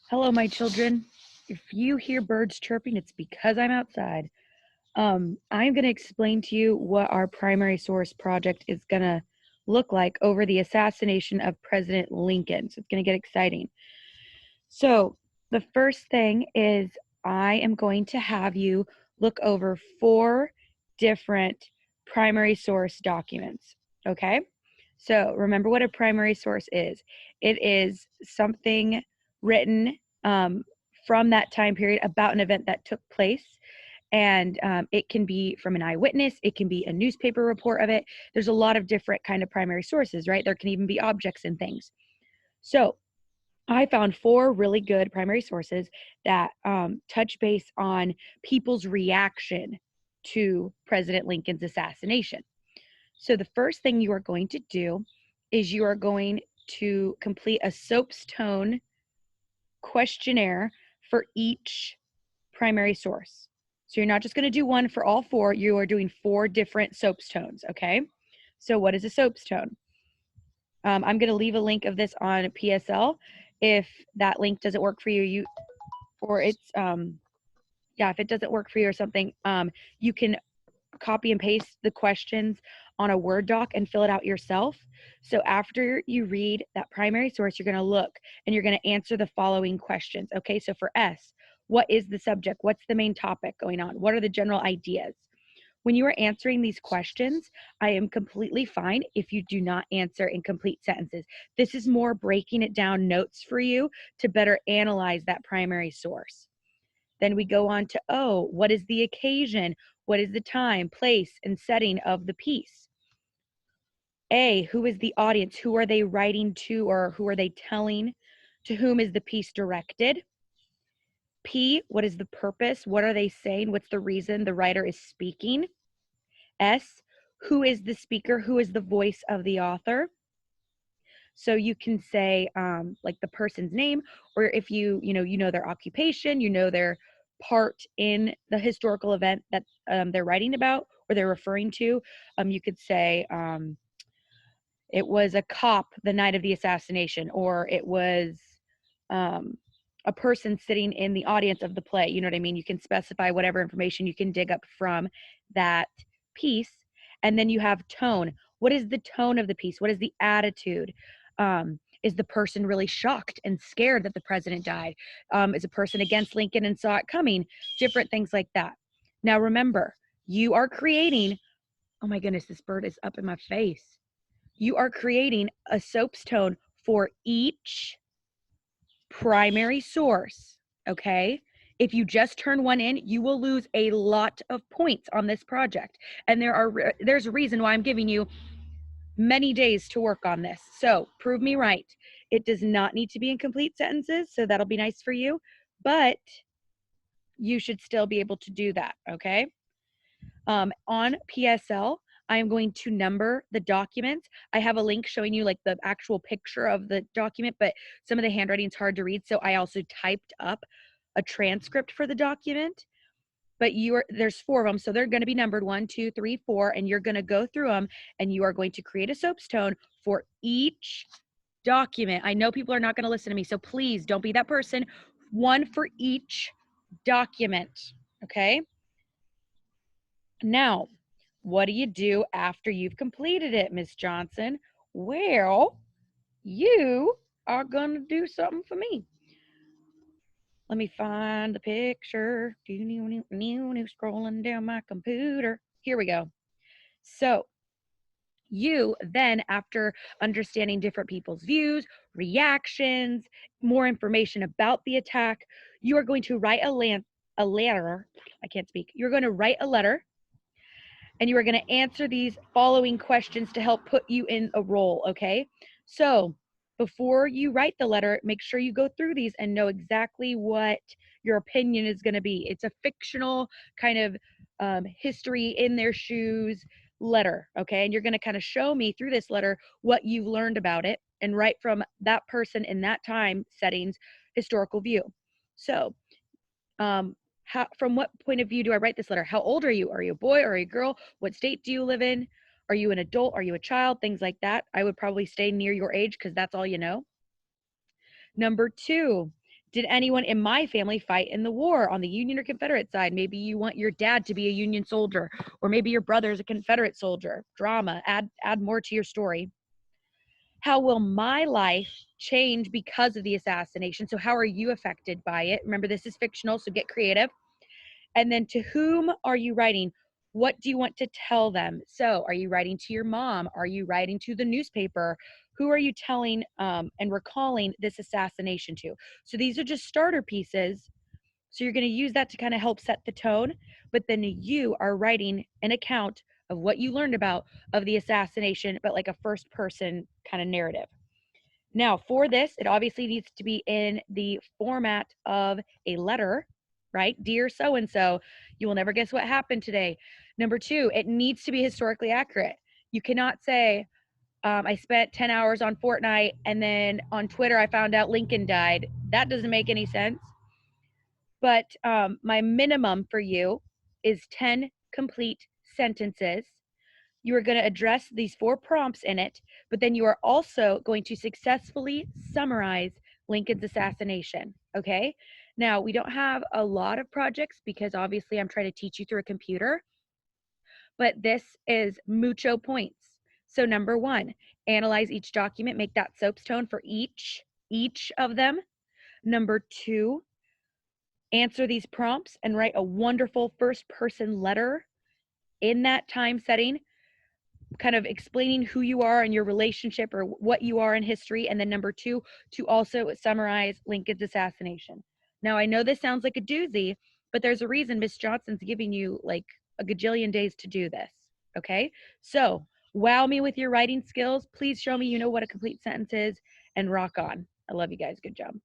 Hello, my children. If you hear birds chirping, it's because I'm outside. I'm going to explain to you what our primary source project is going to look like over the assassination of President Lincoln. So it's going to get exciting. So the first thing is I am going to have you look over 4 different primary source documents. Okay? So remember what a primary source is. It is something written from that time period about an event that took place. And it can be from an eyewitness. It can be a newspaper report of it. There's a lot of different kind of primary sources, right? There can even be objects and things. So I found 4 really good primary sources that touch base on people's reaction to President Lincoln's assassination. So the first thing you are going to do is you are going to complete a Soapstone questionnaire for each primary source. So you're not just going to do one for all 4, you are doing 4 different soapstones, okay? So what is a soapstone? I'm going to leave a link of this on PSL. If that link doesn't work for you, if it doesn't work for you or something, you can copy and paste the questions on a Word doc and fill it out yourself. So after you read that primary source, you're going to look and you're going to answer the following questions. Okay, so for S, what is the subject? What's the main topic going on? What are the general ideas? When you are answering these questions, I am completely fine if you do not answer in complete sentences. This is more breaking it down notes for you to better analyze that primary source. Then we go on to O, what is the occasion? What is the time, place, and setting of the piece? A, who is the audience? Who are they writing to, or who are they telling? To whom is the piece directed? P, what is the purpose? What are they saying? What's the reason the writer is speaking? S, who is the speaker? Who is the voice of the author? So you can say like the person's name, or if you know their occupation, you know their part in the historical event that they're writing about or they're referring to. You could say it was a cop the night of the assassination, or it was a person sitting in the audience of the play. You know what I mean? You can specify whatever information you can dig up from that piece. And then you have tone. What is the tone of the piece? What is the attitude? Is the person really shocked and scared that the president died? Is a person against Lincoln and saw it coming? Different things like that. Now, remember, you are creating, oh my goodness, this bird is up in my face. You are creating a soapstone for each primary source, okay? If you just turn one in, you will lose a lot of points on this project. And there's a reason why I'm giving you many days to work on this. So prove me right. It does not need to be in complete sentences, so that'll be nice for you, but you should still be able to do that, okay? On PSL, I am going to number the documents. I have a link showing you like the actual picture of the document, but some of the handwriting's hard to read, so I also typed up a transcript for the document. But there's 4 of them, so they're going to be numbered 1, 2, 3, 4, and you're going to go through them, and you are going to create a soapstone for each document. I know people are not going to listen to me, so please don't be that person. 1 for each document, okay? Now, what do you do after you've completed it, Miss Johnson? Well, you are going to do something for me. Let me find the picture. Scrolling down my computer. Here we go. So you then, after understanding different people's views, reactions, more information about the attack, you are going to write a letter. I can't speak. You're going to write a letter, and you are going to answer these following questions to help put you in a role, okay? So before you write the letter, make sure you go through these and know exactly what your opinion is going to be. It's a fictional kind of history in their shoes letter, okay? And you're going to kind of show me through this letter what you've learned about it and write from that person in that time settings historical view. So from what point of view do I write this letter? How old are you? Are you a boy or a girl? What state do you live in? Are you an adult? Are you a child? Things like that. I would probably stay near your age because that's all you know. Number 2, Did anyone in my family fight in the war on the Union or Confederate side? Maybe you want your dad to be a Union soldier, or maybe your brother's a Confederate soldier. Drama, add more to your story. How will my life change because of the assassination? So how are you affected by it? Remember, this is fictional, so get creative. And then to whom are you writing? What do you want to tell them? So are you writing to your mom? Are you writing to the newspaper? Who are you telling and recalling this assassination to? So these are just starter pieces. So you're going to use that to kind of help set the tone, but then you are writing an account of what you learned about of the assassination, but like a first person kind of narrative. Now, for this, it obviously needs to be in the format of a letter, right? Dear so and so, you will never guess what happened today. Number two, it needs to be historically accurate. You cannot say, I spent 10 hours on Fortnite and then on Twitter I found out Lincoln died. That doesn't make any sense. But my minimum for you is 10 complete sentences. You are going to address these 4 prompts in it, but then you are also going to successfully summarize Lincoln's assassination. Okay. Now, we don't have a lot of projects because obviously I'm trying to teach you through a computer, but this is mucho points. So number 1, analyze each document, make that soapstone for each of them. Number 2, answer these prompts and write a wonderful first person letter in that time setting, kind of explaining who you are and your relationship or what you are in history. And then number 2, to also summarize Lincoln's assassination. Now, I know this sounds like a doozy, but there's a reason Miss Johnson's giving you like a gajillion days to do this. Okay. So wow me with your writing skills. Please show me you know what a complete sentence is and rock on. I love you guys. Good job.